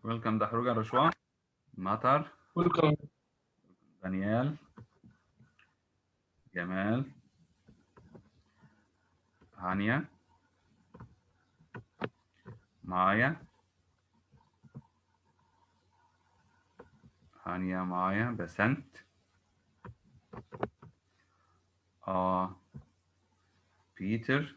Welcome Dahruga Rashwan, Matar, Welcome. Daniel, Gamal, Hania, Maya, Maya, Basant, uh, Peter,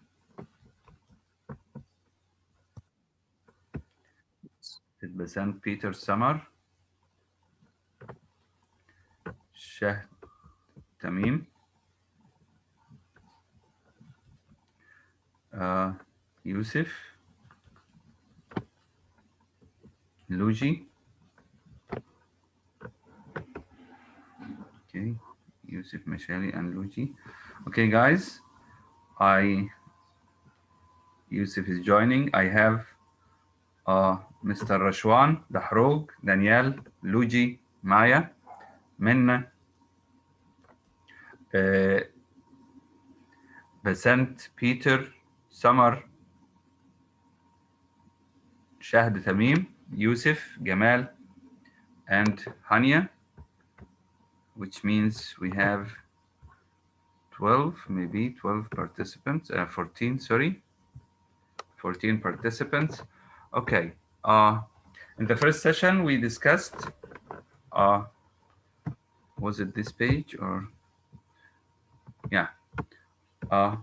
Basant, Peter Summer, Shah Tamim, Yusuf, Luji, okay, Yusuf, Mashali, and Luji. Okay, guys, Yusuf is joining. I have Mr. Rashwan, Dahrog, Daniel, Luji, Maya, Minna, uh, Basant, Peter, Summer, Shahd Tamim, Yusuf, Gamal, and Hania, which means we have 12, maybe 12 participants, 14, sorry, 14 participants. Okay. In the first session, we discussed, uh, was it this page or, yeah, uh,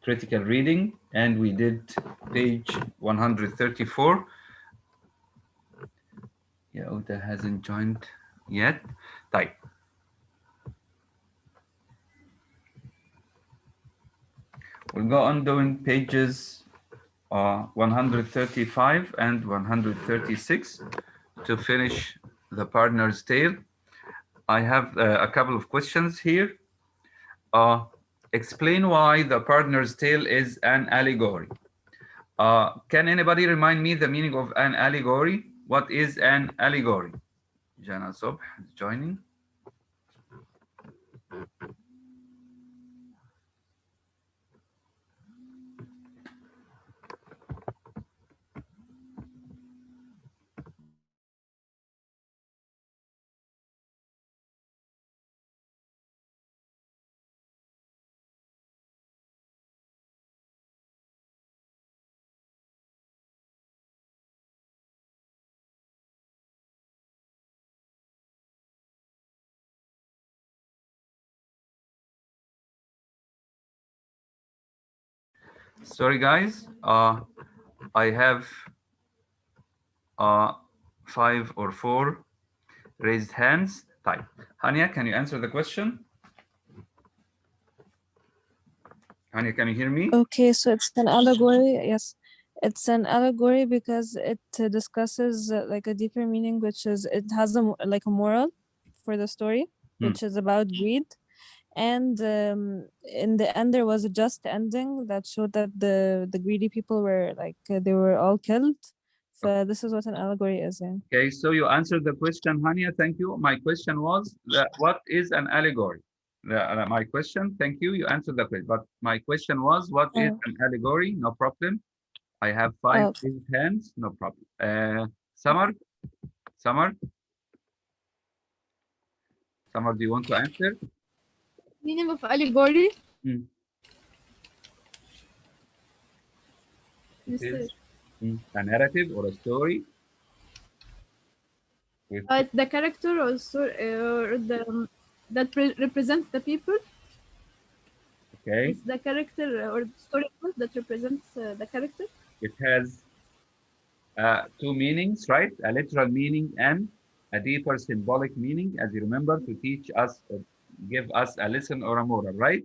critical reading, and we did page 134. Yeah, Uta hasn't joined yet. Type. We'll go on doing pages 135 and 136 to finish the partner's tale. I have a couple of questions here. Explain why the partner's tale is an allegory. Can anybody remind me the meaning of an allegory? What is an allegory? Jana Sobh is joining. Sorry, guys. I have 5 or 4 raised hands. Type. Hania, can you answer the question? Hania, can you hear me? Okay, so it's an allegory. Yes, it's an allegory because it discusses like a deeper meaning, which is it has like a moral for the story, which is about greed. And in the end, there was a just ending that showed that the greedy people were like they were all killed. So this is what an allegory is. Yeah. Okay, so you answered the question, Hania. Thank you. My question was, what is an allegory? My question, thank you. You answered the question. But my question was, what is Oh, an allegory? No problem. I have 5 okay. raised hands. No problem. Samar, Samar, Samar, do you want to answer? Meaning of allegory Hmm. It is is a narrative or a story with, it's the character or or the that represents the people. okay, It's the character or story that represents the character. it has 2 meanings, right? A literal meaning and a deeper symbolic meaning, as you remember, to teach us or give us a lesson or a moral, right?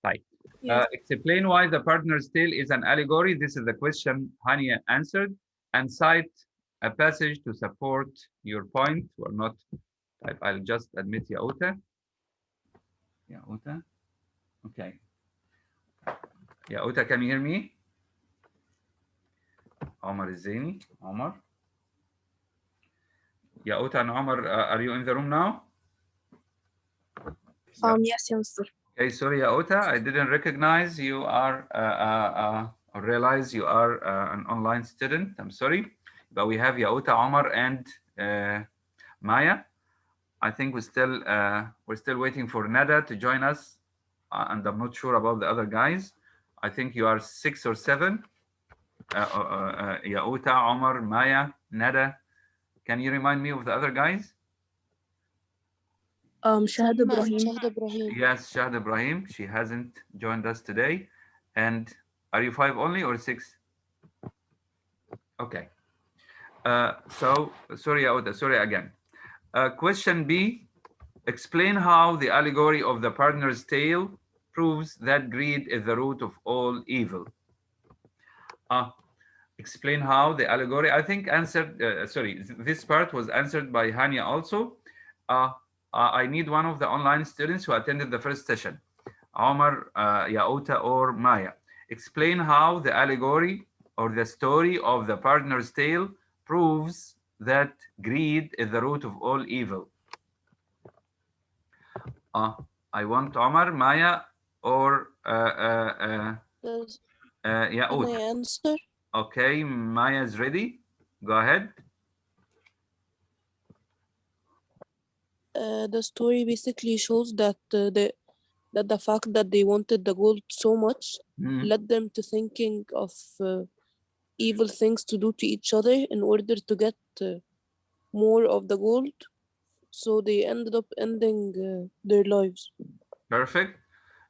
Right. Yes. Explain why the partner's tale is an allegory. This is the question Hania answered, and cite a passage to support your point. We're not, I'll just admit Yauta. Yauta. Okay. Yauta, can you hear me? Omar Zaini. Omar. Yauta and Omar, are you in the room now? Yes, yeah, Mr. Okay, sorry, Yauta, I didn't recognize you are or realize you are an online student. I'm sorry. but we have Yauta, Omar, and Maya. I think we're still waiting for Nada to join us, and I'm not sure about the other guys. I think you are 6 or 7. Yauta, Omar, Maya, Nada. Can you remind me of the other guys? Shahad Ibrahim. Yes, Shahd Ibrahim. She hasn't joined us today. And are you 5 only or 6? Okay. So sorry, Yauta. Sorry again. Question B. Explain how the allegory of the partner's tale proves that greed is the root of all evil. Explain how the allegory, I think answered, this part was answered by Hania also. I need one of the online students who attended the first session, Omar, Yauta, or Maya. Explain how the allegory or the story of the partner's tale proves that greed is the root of all evil. I want Omar, Maya, or Yauta. Answer? Okay, Maya is ready. Go ahead. The story basically shows that the fact that they wanted the gold so much led them to thinking of evil things to do to each other in order to get more of the gold. So they ended up ending their lives. Perfect.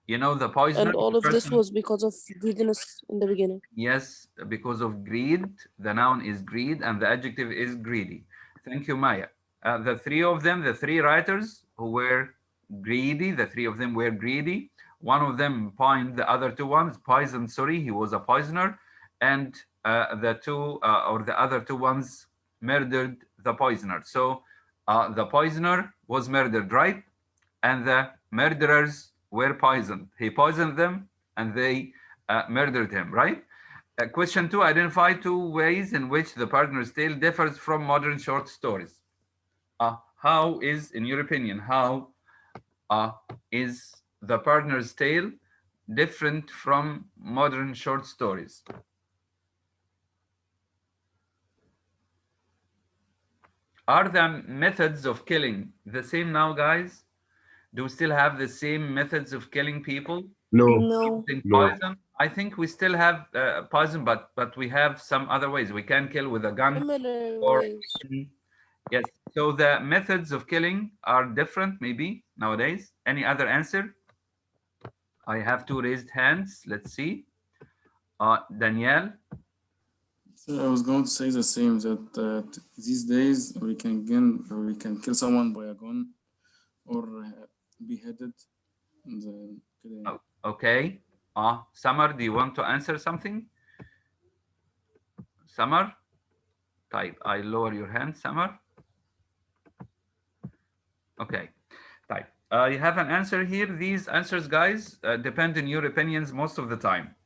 You know, the poisoner. And all of this was because of greediness in the beginning. Yes, because of greed. The noun is greed and the adjective is greedy. Thank you, Maya. The three of them, the three writers who were greedy, the three of them were greedy. One of them poisoned the other two ones, poisoned, sorry, he was a poisoner. And the two or the other two ones murdered the poisoner. So the poisoner was murdered, right? And the murderers were poisoned. He poisoned them and they murdered him, right? Question 2, identify 2 ways in which the partner's tale differs from modern short stories. How is, in your opinion, how is the partner's tale different from modern short stories? Are the methods of killing the same now, guys? Do we still have the same methods of killing people? No. Poison? I think we still have poison, but we have some other ways. We can kill with a gun. Similar Or ways. yes. So the methods of killing are different, maybe nowadays. Any other answer? I have 2 raised hands. Let's see. Danielle. So I was going to say the same, that these days we can kill someone by a gun or beheaded. Okay. Summer, do you want to answer something? Summer? Type. I lower your hand, Summer. Okay. Type. You have an answer here. These answers, guys, depend on your opinions most of the time.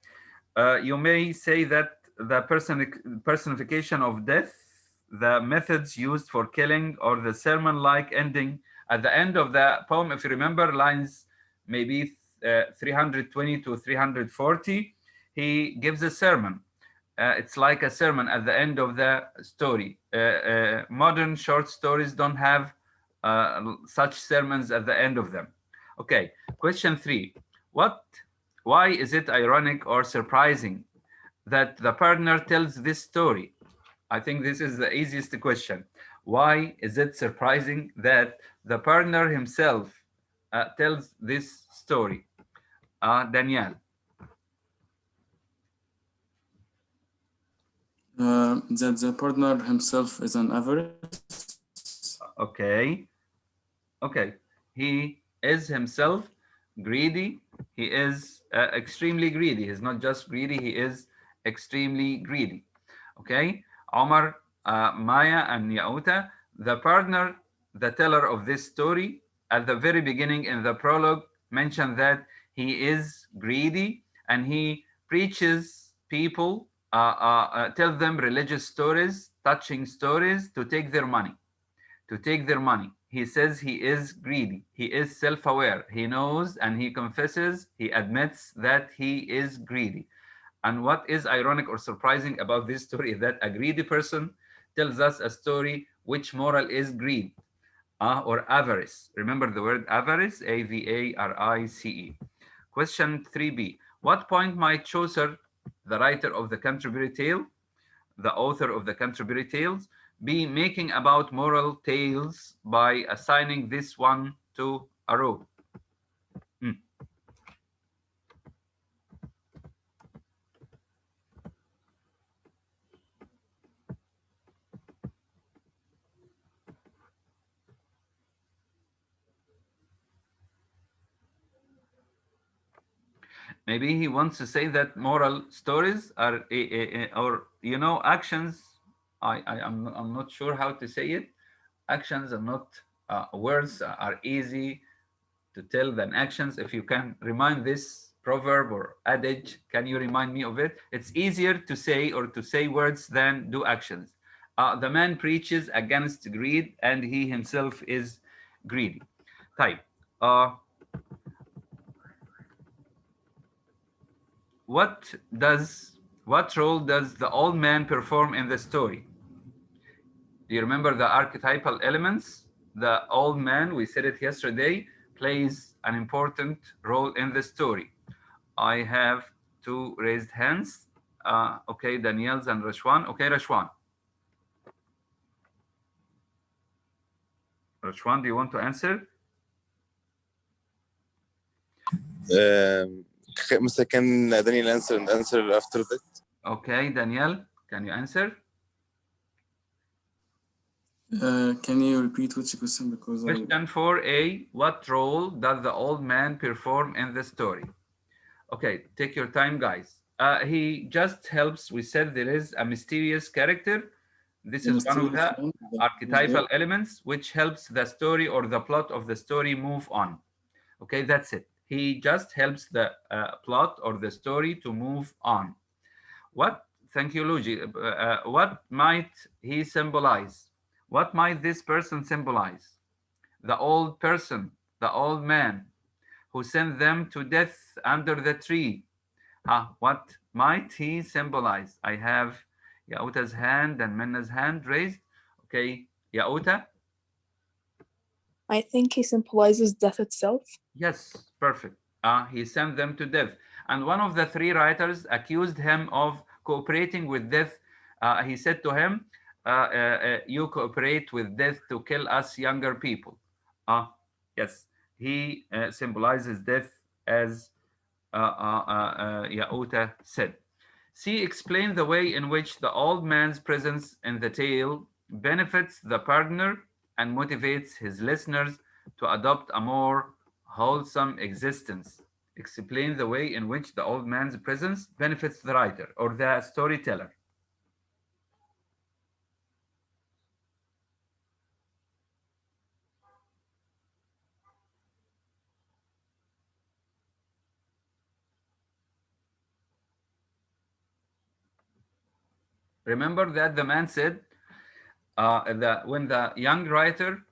You may say that the personification of death, the methods used for killing, or the sermon-like ending at the end of the poem, if you remember lines maybe 320 to 340, he gives a sermon. It's like a sermon at the end of the story. Modern short stories don't have such sermons at the end of them. Okay, question 3. Why is it ironic or surprising that the partner tells this story? I think this is the easiest question. Why is it surprising that the partner himself tells this story? Danielle. That the partner himself is an avarice. Okay. He is himself greedy. He is extremely greedy. He's not just greedy, he is extremely greedy. Okay. Omar, Maya, and Yauta, the partner, the teller of this story, at the very beginning in the prologue, mentioned that he is greedy and he preaches people, tell them religious stories, touching stories to take their money. He says he is greedy. He is self-aware. He knows and he confesses, he admits that he is greedy. And what is ironic or surprising about this story is that a greedy person tells us a story which moral is greed or avarice. Remember the word avarice, A-V-A-R-I-C-E. Question 3b. What point might Chaucer, the writer of the Canterbury Tale, the author of the Canterbury Tales, be making about moral tales by assigning this one to a row? Maybe he wants to say that moral stories are, or actions. I'm not sure how to say it. Actions are not words are easy to tell than actions. If you can remind this proverb or adage, can you remind me of it? It's easier to say or to say words than do actions. The man preaches against greed and he himself is greedy. Type. What role does the old man perform in the story? Do you remember the archetypal elements? The old man, we said it yesterday, plays an important role in the story. I have two raised hands. Okay, Daniels and Rashwan. Okay, Rashwan. Rashwan, do you want to answer? Mr. Can Daniel answer after that? Okay, Daniel, can you answer? Can you repeat which question? Because Question 4a, what role does the old man perform in the story? Okay, take your time, guys. He just helps. We said there is a mysterious character. This is one of the archetypal elements which helps the story or the plot of the story move on. Okay, that's it. He just helps the plot or the story to move on. Thank you, Luigi. What might he symbolize? What might this person symbolize? The old person, the old man who sent them to death under the tree. What might he symbolize? I have Yauta's hand and Minna's hand raised. Okay, Yauta? I think he symbolizes death itself. Yes, perfect. He sent them to death. And one of the three writers accused him of cooperating with death. He said to him, you cooperate with death to kill us younger people. Yes, he symbolizes death as Yauta said. C, explain the way in which the old man's presence in the tale benefits the partner and motivates his listeners to adopt a more wholesome existence. Explain the way in which the old man's presence benefits the writer or the storyteller. Remember that the man said that when the young writer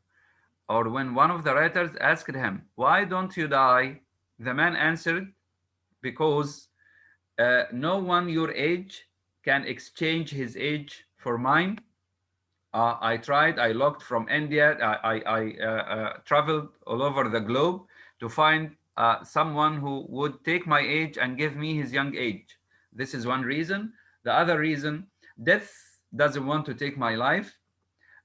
or when one of the writers asked him, why don't you die? The man answered, because no one your age can exchange his age for mine. I tried, I looked from India, I traveled all over the globe to find someone who would take my age and give me his young age. This is one reason. The other reason, death doesn't want to take my life.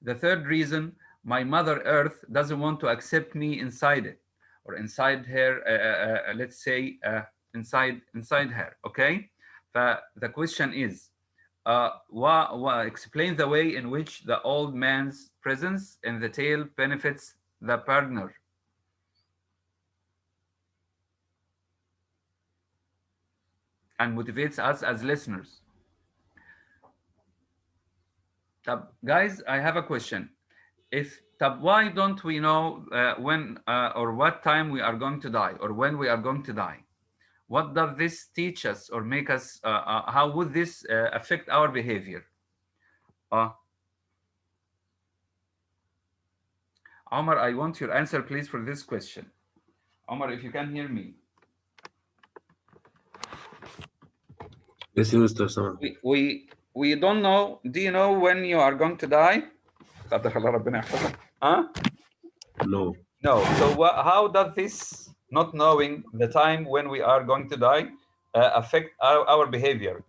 The third reason, my Mother Earth doesn't want to accept me inside it or inside her, let's say inside her, okay? The question is, explain the way in which the old man's presence in the tale benefits the partner. And motivates us as listeners. Guys, I have a question. Why don't we know when or what time we are going to die or when we are going to die? What does this teach us or make us, how would this affect our behavior? Omar, I want your answer, please, for this question. Omar, if you can hear me. Yes, Mr. Sama. We we don't know. Do you know when you are going to die? قدر الله ربنا يحفظك. Huh? No. No. So how does this not knowing the time when we are going to die affect our behavior?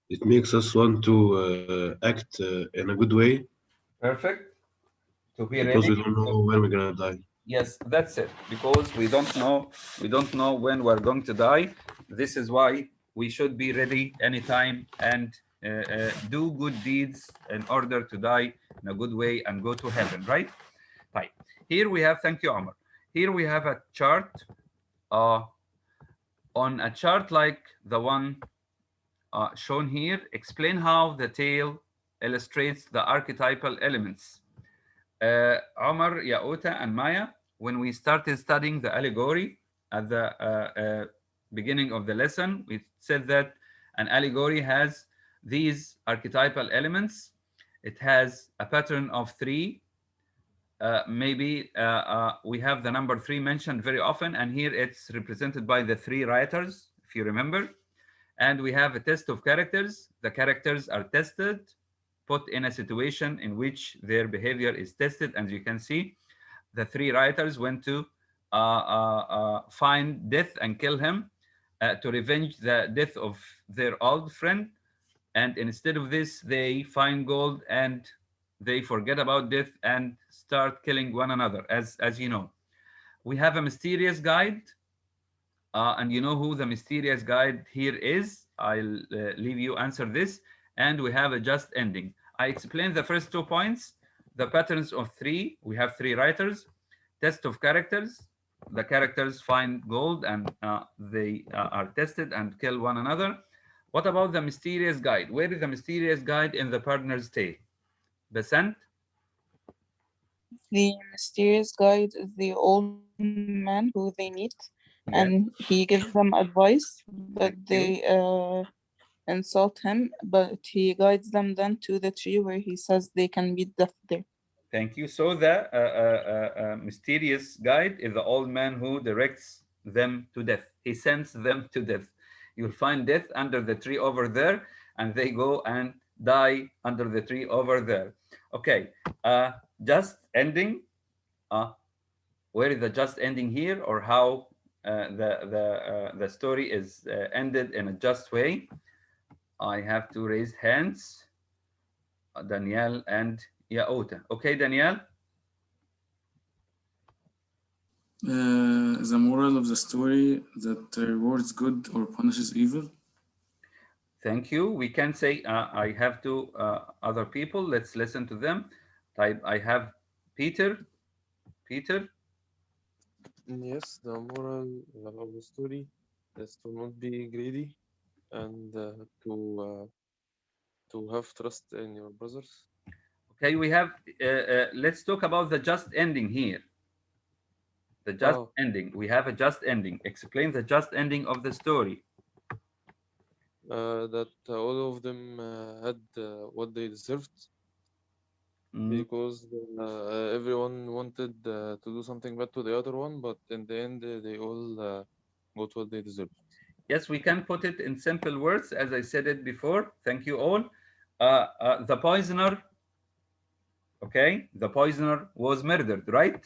It makes us want to act in a good way Perfect. To be because ready. we don't know when we're gonna die. Yes, that's it. Because we don't know when we're going to die. This is why we should be ready anytime and do good deeds in order to die in a good way and go to heaven, right? Right. Here we have, thank you, Omar. Here we have a chart. On a chart like the one shown here, explain how the tale illustrates the archetypal elements. Omar, Yaota, and Maya, when we started studying the allegory at the beginning of the lesson, we said that an allegory has these archetypal elements. It has a pattern of three. Maybe we have the number three mentioned very often, and here it's represented by the three writers, if you remember. And we have a test of characters. The characters are tested, put in a situation in which their behavior is tested. As you can see, the three writers went to find death and kill him to revenge the death of their old friend. And instead of this, they find gold and they forget about death and start killing one another, as you know. We have a mysterious guide, and you know who the mysterious guide here is. I'll leave you answer this. And we have a just ending. I explained the first 2 points. The patterns of three. We have three writers. Test of characters. The characters find gold and they are tested and kill one another. What about the mysterious guide? Where is the mysterious guide in the partner's tale? Besant? The mysterious guide is the old man who they meet, Yes. and he gives them advice, but Thank you. they insult him, but he guides them then to the tree where he says they can meet death there. Thank you. So the mysterious guide is the old man who directs them to death. He sends them to death. You'll find death under the tree over there, and they go and die under the tree over there. Okay, just ending. Where is the just ending here, or how the story is ended in a just way? I have to raise hands. Danielle and Yaota. Okay, Danielle. The moral of the story that rewards good or punishes evil. Thank you. We can say I have two other people. Let's listen to them. I have Peter. Peter. Yes, the moral of the story is to not be greedy and to have trust in your brothers. Okay, we have. Let's talk about the just ending here. The just ending. We have a just ending. Explain the just ending of the story. That all of them had what they deserved because everyone wanted to do something bad to the other one, but in the end they all got what they deserved. Yes, we can put it in simple words, as I said it before. Thank you all. The poisoner, okay, the poisoner was murdered, right?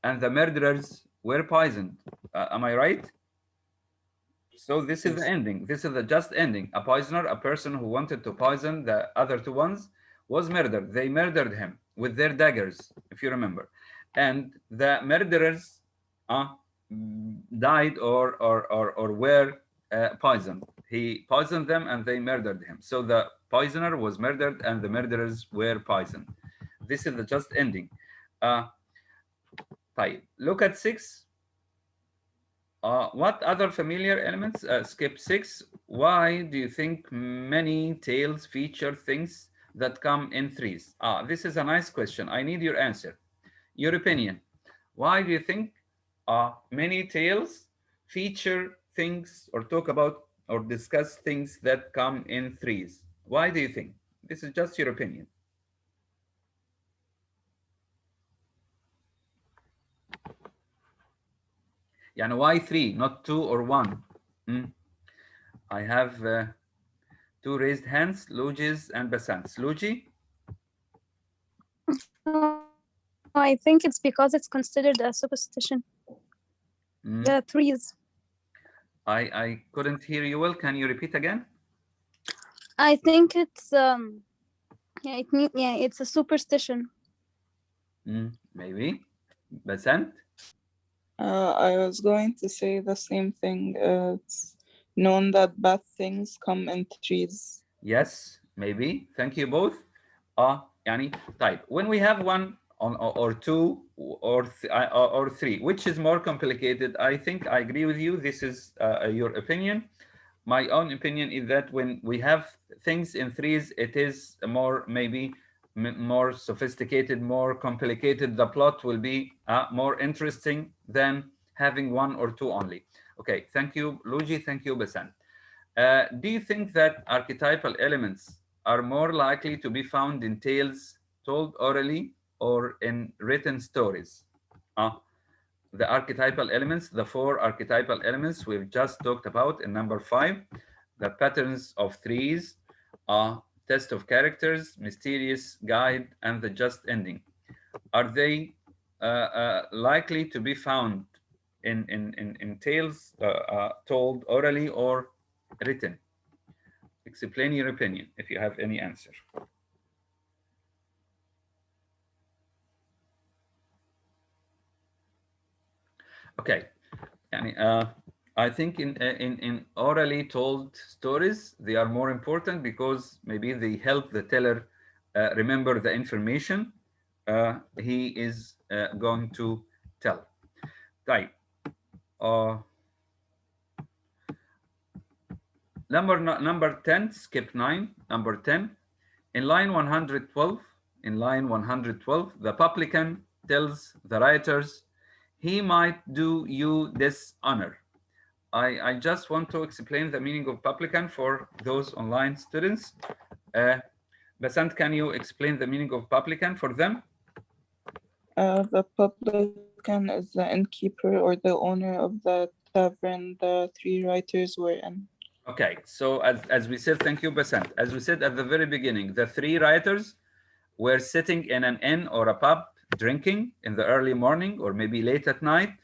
And the murderers were poisoned. Am I right? So this is the ending. This is the just ending. A poisoner, a person who wanted to poison the other two ones, was murdered. They murdered him with their daggers, if you remember. And the murderers died or were poisoned. He poisoned them and they murdered him. So the poisoner was murdered and the murderers were poisoned. This is the just ending. Look at 6. What other familiar elements? Skip 6. Why do you think many tales feature things that come in threes? This is a nice question. I need your answer. Your opinion. Why do you think many tales feature things or talk about or discuss things that come in threes? Why do you think? This is just your opinion. يعني why 3 not 2 or 1? I have two raised hands, Luigi's and Basant's. Luigi? I think it's because it's considered a superstition. The trees. I couldn't hear you well. Can you repeat again? I think it's it's a superstition. Maybe. Basant? I was going to say the same thing. It's known that bad things come in trees. Yes, maybe. Thank you both. يعني طيب, when we have one or two or three, which is more complicated? I think I agree with you. This is your opinion. My own opinion is that when we have things in threes, it is more maybe more sophisticated, more complicated. The plot will be more interesting than having one or two only. Okay, thank you, Luigi. Thank you, Basant. Do you think that archetypal elements are more likely to be found in tales told orally or in written stories? The archetypal elements, the four archetypal elements we've just talked about in number 5, the patterns of threes, test of characters, mysterious guide, and the just ending. Are they likely to be found in tales told orally or written? Explain your opinion if you have any answer. Okay, I think in orally told stories, they are more important because maybe they help the teller remember the information he is going to tell. Right. Number 10, skip 9, number 10. In line 112, the publican tells the writers, he might do you this honor. I just want to explain the meaning of publican for those online students. Basant, can you explain the meaning of publican for them? The publican is the innkeeper or the owner of the tavern the three writers were in. Okay, so as we said, thank you, Basant. As we said at the very beginning, the three writers were sitting in an inn or a pub drinking in the early morning or maybe late at night,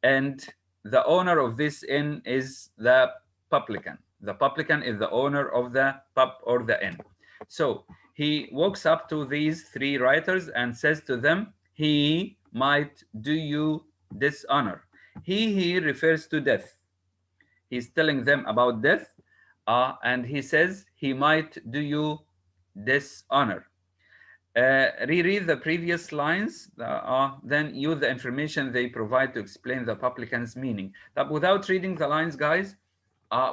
and the owner of this inn is the publican. The publican is the owner of the pub or the inn. So he walks up to these three writers and says to them, he might do you dishonor. He refers to death. He's telling them about death, and he says he might do you dishonor. Reread the previous lines, then use the information they provide to explain the publican's meaning. But without reading the lines, guys,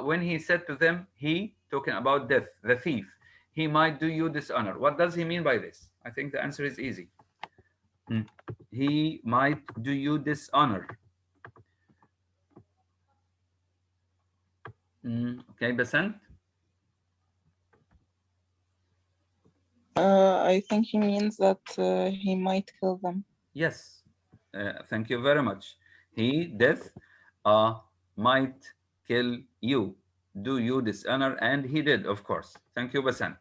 when he said to them, he, talking about death, the thief, he might do you dishonor. What does he mean by this? I think the answer is easy. He might do you dishonor. Okay, Basant? I think he means that he might kill them. Yes, thank you very much. He, death, might kill you, do you dishonor, and he did, of course. Thank you, Basant.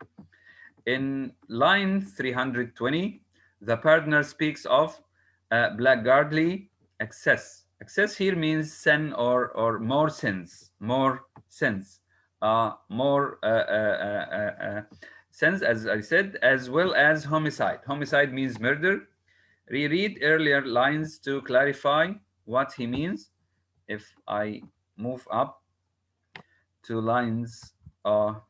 In line 320, the partner speaks of blackguardly excess. Excess here means sin or more sins, more sins, more sins, as I said, as well as homicide. Homicide means murder. Reread earlier lines to clarify what he means. If I move up to lines to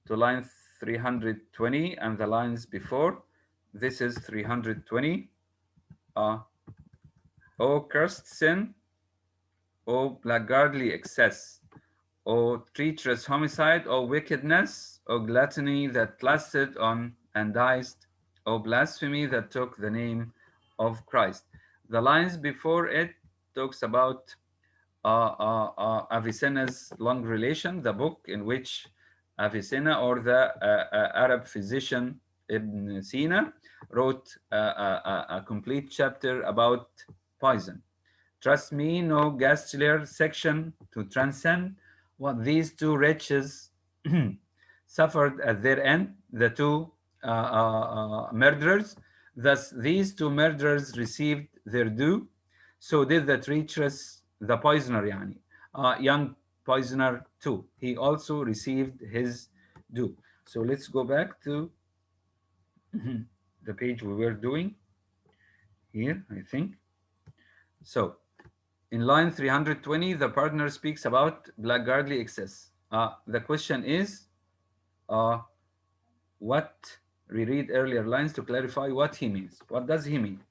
line 320 and the lines before, this is 320. O cursed sin, O blackguardly excess, O treacherous homicide, O wickedness, O gluttony that lasted on and diced, O blasphemy that took the name of Christ. The lines before it talks about Avicenna's long relation, the book in which Avicenna, or the Arab physician Ibn Sina, wrote a complete chapter about poison. Trust me, no gastrier section to transcend, what these two wretches suffered at their end, the two murderers. Thus, these two murderers received their due. So did the treacherous, the poisoner, yani, young poisoner too. He also received his due. So let's go back to the page we were doing here, I think. So in line 320, the partner speaks about blackguardly excess. The question is, what? Reread earlier lines to clarify what he means. What does he mean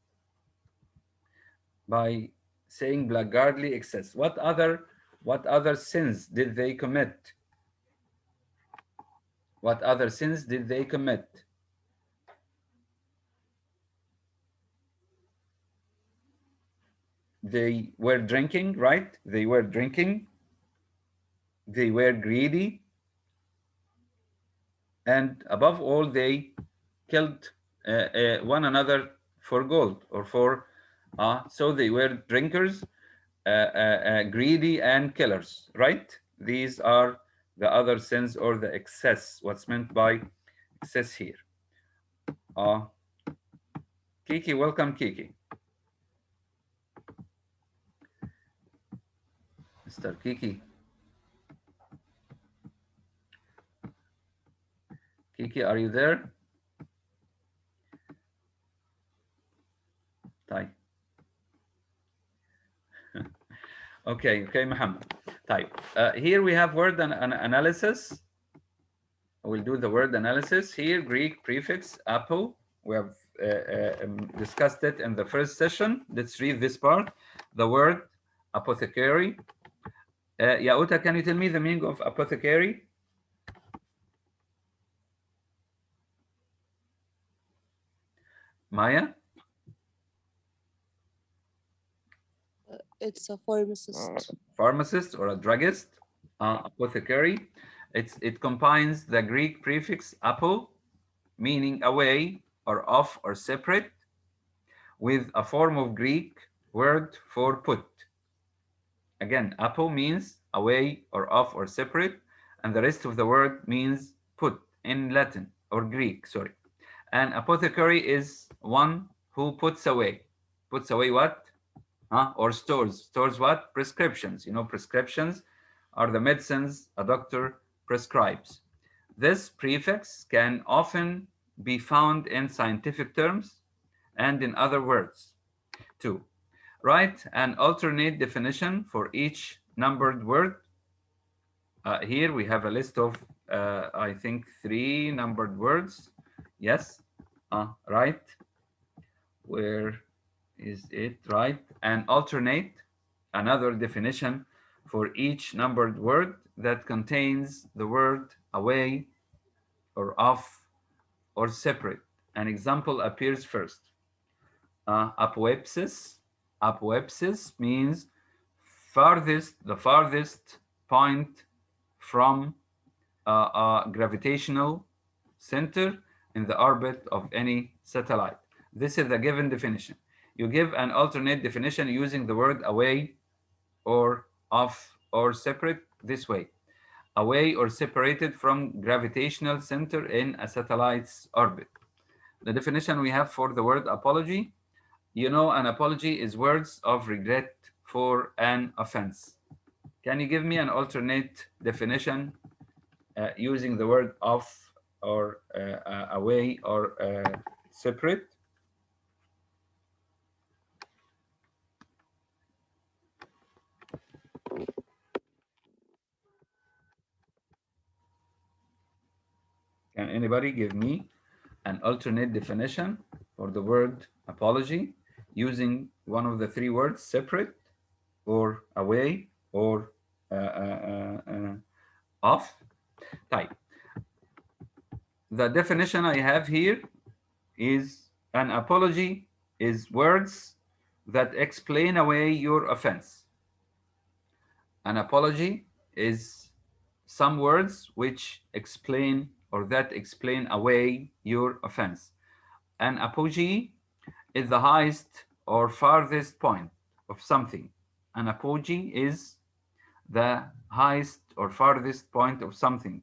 by saying blackguardly excess? What other sins did they commit? What other sins did they commit? They were drinking, right? They were drinking. They were greedy. And above all, they killed one another for gold or for, so they were drinkers, greedy, and killers, right? These are the other sins or the excess, what's meant by excess here. Kiki, welcome, Kiki. Mr. Kiki. Kiki, are you there? طيب. Okay, Muhammad. Type. Here we have word analysis. We'll do the word analysis here. Greek prefix apo. We have discussed it in the first session. Let's read this part. The word apothecary. Yauta, can you tell me the meaning of apothecary? Maya? It's a pharmacist. Pharmacist or a druggist. Apothecary. It combines the Greek prefix apo, meaning away or off or separate, with a form of Greek word for put. Again, apo means away or off or separate, and the rest of the word means put in Latin or Greek, sorry. And apothecary is one who puts away. Puts away what? Or stores. Stores what? Prescriptions. You know, prescriptions are the medicines a doctor prescribes. This prefix can often be found in scientific terms and in other words too. Write an alternate definition for each numbered word. Here we have a list of, I think, 3 numbered words. Yes, right. Where is it? Right. And alternate another definition for each numbered word that contains the word away or off or separate. An example appears first. Apoepsis. Apoepsis means the farthest point from a gravitational center in the orbit of any satellite. This is the given definition. You give an alternate definition using the word away or off or separate this way. Away or separated from gravitational center in a satellite's orbit. The definition we have for the word apology, you know, an apology is words of regret for an offense. Can you give me an alternate definition using the word off or away or separate? Can anybody give me an alternate definition for the word apology using one of the 3 words, separate or away or off? Type. The definition I have here is an apology is words that explain away your offense. An apology is some words which explain or that explain away your offense. An apogee is the highest or farthest point of something. An apogee is the highest or farthest point of something.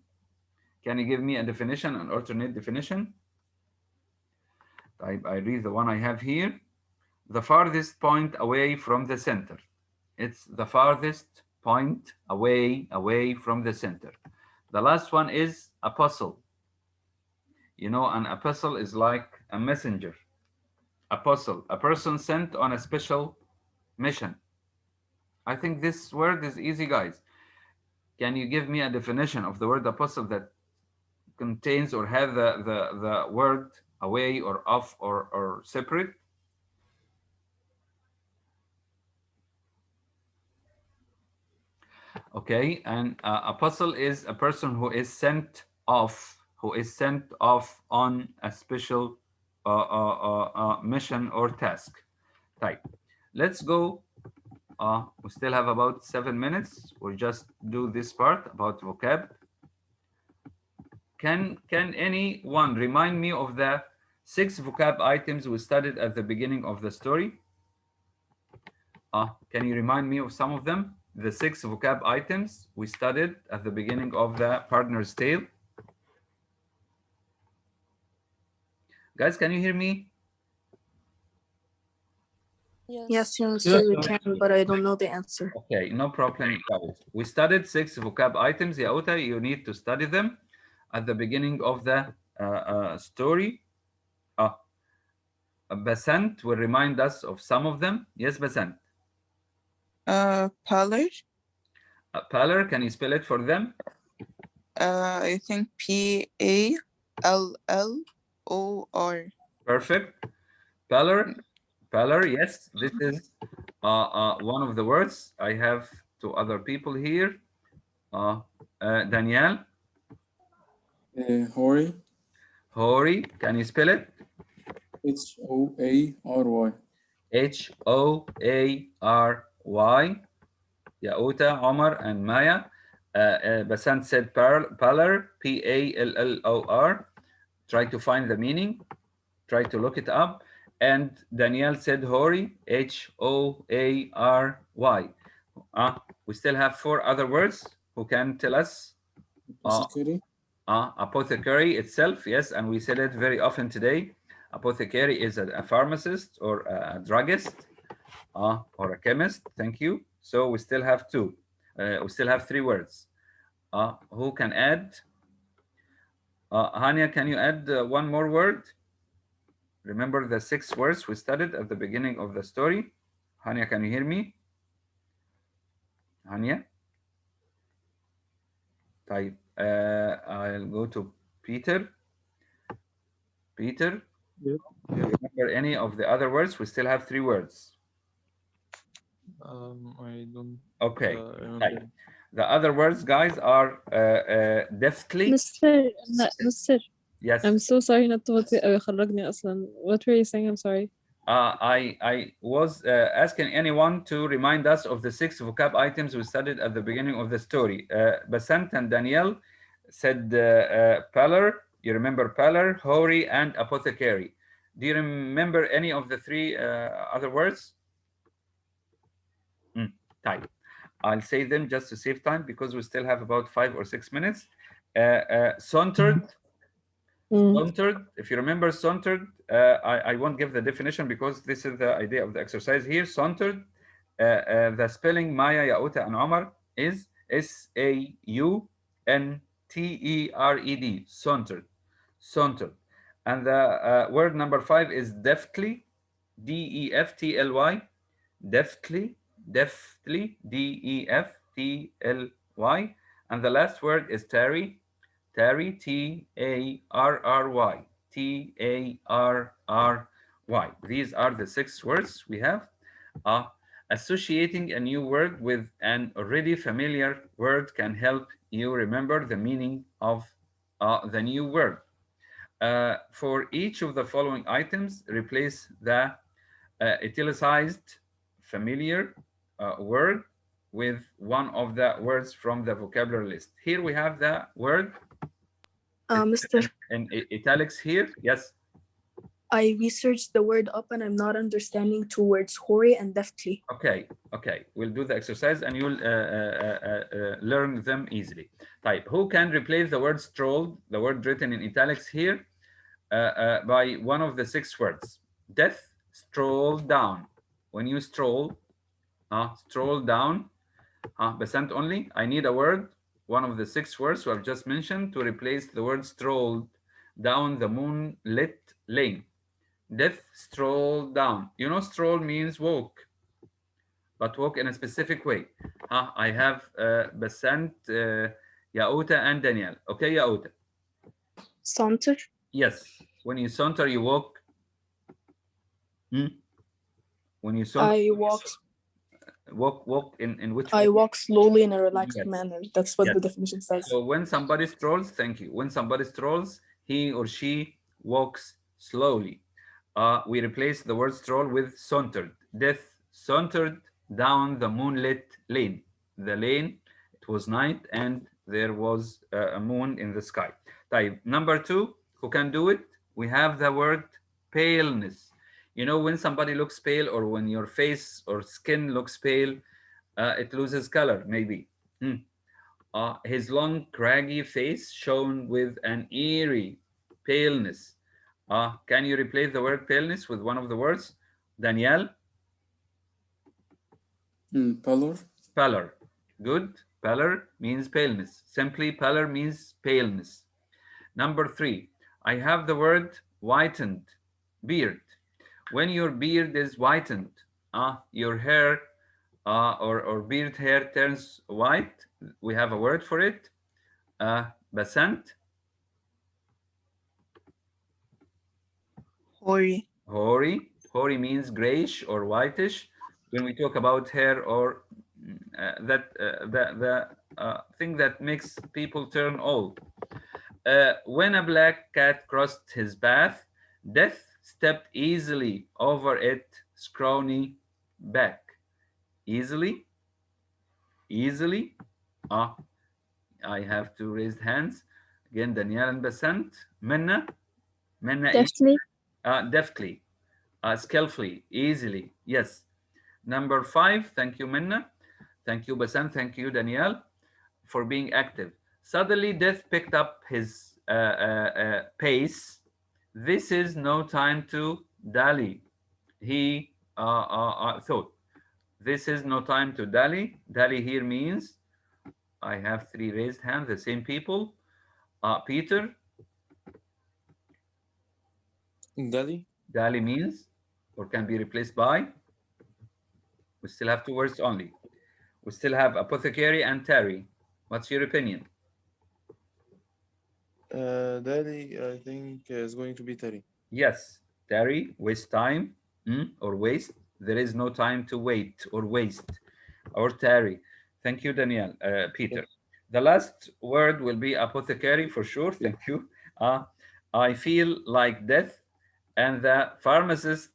Can you give me a definition, an alternate definition? I read the one I have here. The farthest point away from the center. It's the farthest point away from the center. The last one is apostle. You know, an apostle is like a messenger. Apostle, a person sent on a special mission. I think this word is easy, guys. Can you give me a definition of the word apostle that contains or have the word away or off or separate? Okay, and apostle is a person who is sent off, on a special mission or task. Right. Let's go. We still have about 7 minutes. We'll just do this part about vocab. Can anyone remind me of the 6 vocab items we studied at the beginning of the story? Can you remind me of some of them? The 6 vocab items we studied at the beginning of the Partner's Tale. Guys, can you hear me? Yes, Yeah. we can, but I don't know the answer. Okay, no problem. We studied 6 vocab items. Yauta, you need to study them at the beginning of the story. Basant will remind us of some of them. Yes, Basant. Pallor. Pallor, can you spell it for them? I think Pallor. Perfect. Pallor. Pallor, yes, this is one of the words. I have 2 other people here. Danielle. Hoary. Hoary, can you spell it? H-O-A-R-Y. H-O-A-R-Y. Yauta, Omar, and Maya. Basant said pallor, P-A-L-L-O-R. Try to find the meaning. Try to look it up. And Danielle said hoary, H-O-A-R-Y. We still have 4 other words. Who can tell us? Apothecary. Apothecary itself, yes, and we said it very often today. Apothecary is a pharmacist or a druggist or a chemist. Thank you. So we still have 2. We still have 3 words. Who can add? Hania, can you add one more word? Remember the 6 words we studied at the beginning of the story? Hania, can you hear me? Hania? Type. I'll go to Peter. Peter, remember any of the other words? We still have 3 words. I don't. Okay. The other words, guys, are deftly. Mr. Yes. I'm so sorry not to خرجني أصلا. What were you saying? I'm sorry. I was asking anyone to remind us of the 6 vocab items we studied at the beginning of the story. Basant and Danielle said pallor. You remember pallor, hoary, and apothecary. Do you remember any of the 3 other words? Type. I'll say them just to save time because we still have about 5 or 6 minutes. Sauntered. Sauntered. If you remember sauntered, I won't give the definition because this is the idea of the exercise here. Sauntered. The spelling Maya, Yauta, and Omar is S-A-U-N-T-E-R-E-D. Sauntered. Sauntered. And the word number 5 is deftly. D-E-F-T-L-Y. Deftly. Deftly. D-E-F-T-L-Y. And the last word is tarry. Tarry, T-A-R-R-Y. T-A-R-R-Y. These are the 6 words we have. Associating a new word with an already familiar word can help you remember the meaning of the new word. For each of the following items, replace the italicized familiar word with one of the words from the vocabulary list. Here we have the word Mr. in italics here. Yes. I researched the word up and I'm not understanding two words, hoary and deftly. Okay, we'll do the exercise and you'll learn them easily. Type, who can replace the word strolled, the word written in italics here, by one of the 6 words? Death, stroll down. When you stroll down, percent only. I need a word, one of the 6 words we have just mentioned, to replace the word strolled down the moonlit lane. Death, stroll down. You know, stroll means walk, but walk in a specific way. I have Basant, Yauta, and Daniel. Okay, Yauta. Saunter? Yes. When you saunter, you walk. When you saunter, I walk in which I way? walk slowly in a relaxed Yes. manner. That's what Yes. the definition says. So when somebody strolls, thank you. When somebody strolls, he or she walks slowly. We replace the word stroll with sauntered. Death sauntered down the moonlit lane. The lane, it was night and there was a moon in the sky. Type number 2, who can do it? We have the word paleness. You know, when somebody looks pale, or when your face or skin looks pale, it loses color, maybe. His long, craggy face shone with an eerie paleness. Can you replace the word paleness with one of the words? Danielle? Pallor. Pallor. Good. Pallor means paleness. Simply, pallor means paleness. Number 3, I have the word whitened, beard. When your beard is whitened, your hair or beard hair turns white, we have a word for it. Basant? Hoary. Hoary. Hoary means grayish or whitish. When we talk about hair or the thing that makes people turn old. When a black cat crossed his path, Death stepped easily over its scrawny back. Easily? Easily? I have two raised hands. Again, Danielle and Basant. Minna? Minna, Deftly. deftly. Skillfully, easily. Yes. Number 5, thank you, Minna. Thank you, Basant. Thank you, Danielle, for being active. Suddenly, Death picked up his pace. This is no time to dally. He thought. This is no time to dally. Dally here means, I have 3 raised hands, the same people. Peter? Dali. Dally means, or can be replaced by? We still have 2 words only. We still have apothecary and Terry. What's your opinion? Dali, I think, is going to be Terry. Yes, Terry, waste time or waste. There is no time to wait or waste. Or Terry. Thank you, Danielle. Peter. Yes. The last word will be apothecary for sure. Thank you. I feel like death. And the pharmacist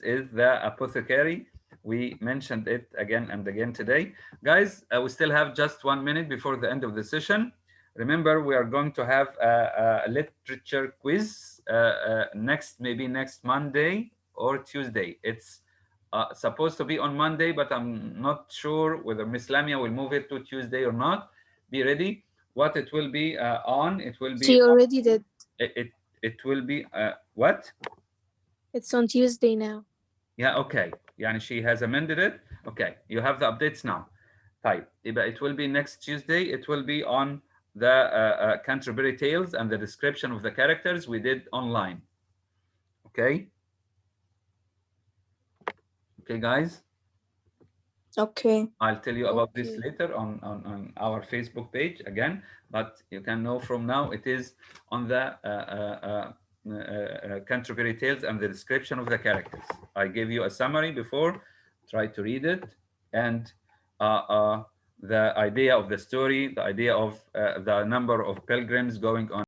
is the apothecary. We mentioned it again and again today. Guys, we still have just 1 minute before the end of the session. Remember, we are going to have a literature quiz maybe next Monday or Tuesday. It's supposed to be on Monday, but I'm not sure whether Miss Lamia will move it to Tuesday or not. Be ready. What it will be on? It will be. She already did. It will be what? It's on Tuesday now. Yeah, okay. Yani she has amended it. Okay, you have the updates now. Type. It will be next Tuesday. It will be on the Canterbury Tales and the description of the characters we did online. Okay? Okay, guys? Okay. I'll tell you about this later on our Facebook page again, but you can know from now it is on the Canterbury Tales and the description of the characters. I gave you a summary before, try to read it, and the idea of the story, the idea of the number of pilgrims going on